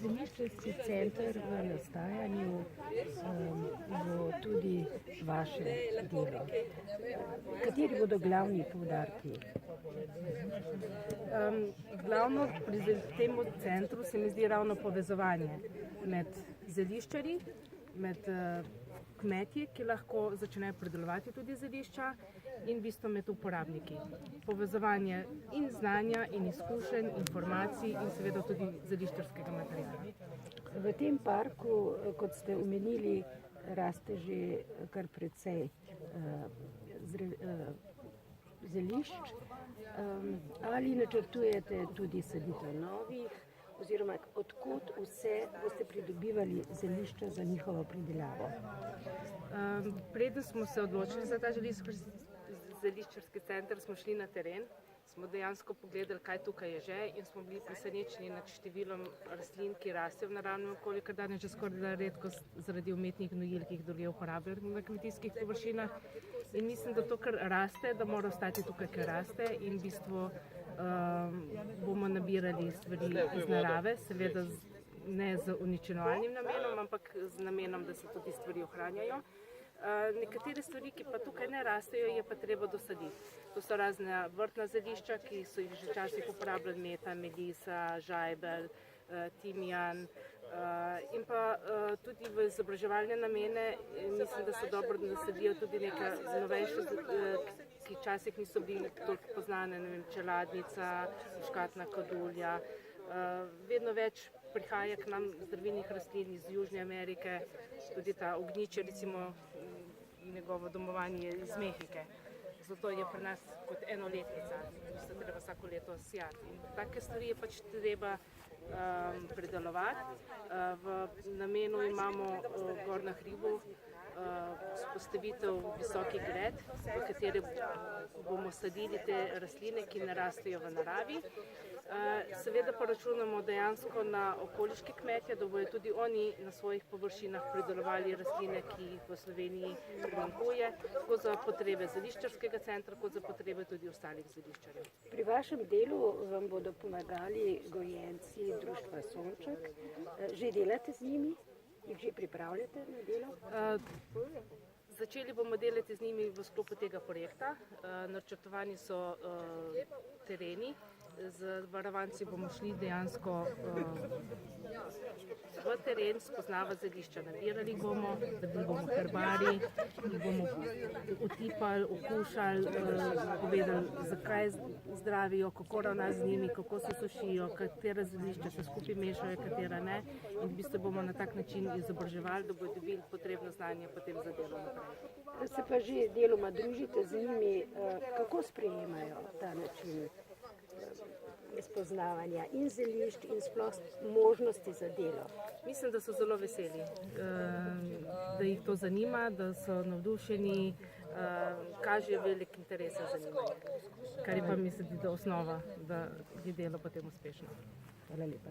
Zeliščarski center v nastajanju bo tudi vaše delo. Kateri bodo glavni poudarki? Glavno pri tem centru se mi zdi ravno povezovanje med zeliščarji, med kmetje, ki lahko začnejo pridelovati tudi zelišča, in v bistvu med uporabniki. Povezovanje in znanja, in izkušenj, informacij in seveda tudi zeliščarskega materiala. V tem parku, kot ste omenili, raste že kar precej zelišč. Ali načrtujete tudi saditev novih, oziroma odkot vse boste pridobivali zelišča za njihovo pridelavo? Preden smo se odločili za ta zeliščarski center, smo šli na teren, smo dejansko pogledali, kaj tukaj je že, in smo bili presenečeni nad številom rastlin, ki rastejo v naravnem okolju, kar danes že skoraj redkost zaradi umetnih gnojil, ki jih drugje uporabljajo na kmetijskih površinah. In mislim, da to, kar raste, da mora ostati tukaj, kar raste, in v bistvu bomo nabirali stvari iz narave, seveda ne z uničevalnim namenom, ampak z namenom, da se tudi stvari ohranjajo. Nekatere stvari, ki pa tukaj ne rastejo, je pa treba dosaditi. To so razne vrtna zelišča, ki so jih že včasih uporabljali: meta, melisa, žajbelj, timijan. In pa tudi v izobraževalne namene mislim, da so dobro, da nasadijo tudi neka novejša, ki včasih niso bili toliko poznane, ne vem, čeladnica, muškatna kadulja. Vedno več prihaja k nam zdravilnih rastlin iz Južne Amerike, tudi ta ognjiče, recimo njegovo domovanje je iz Mehike. Zato je pri nas kot enoletnica, ki se treba vsako leto sijati. In take stvari je pač treba predelovati. V namenu imamo gor na hribu vzpostavitev visokih gred, v katere bomo sadili te rastline, ki ne rastejo v naravi. Seveda pa računamo dejansko na okoliške kmetje, da bodo tudi oni na svojih površinah pridelovali rastline, ki jih v Sloveniji primanjkuje, tako za potrebe zeliščarskega centra, kot za potrebe tudi ostalih zeliščarjev. Pri vašem delu vam bodo pomagali gojenci društva Sonček. Že delate z njimi? Jih že pripravljate na delo? Začeli bomo delati z njimi v sklopu tega projekta. Načrtovani so tereni. Z varovanci bomo šli dejansko v teren, spoznavati zelišča. Nabirali bomo, da bomo herbari, jih bomo utipali, okušali, povedali, zakaj zdravijo, kako ravnati z njimi, kako se sušijo, katera zelišča se skupaj mešajo, katera ne. In v bistvu bomo na tak način izobraževali, da bodo dobili potrebno znanje potem za delo naprej. Se pa že deloma družite z njimi, kako sprejemajo ta način spoznavanja in zelišč in sploh možnosti za delo? Mislim, da so zelo veseli, da jih to zanima, da so navdušeni, kažejo velik interes za zanimanje, kar je pa mislim, da osnova, da je delo potem uspešno. Hvala lepa.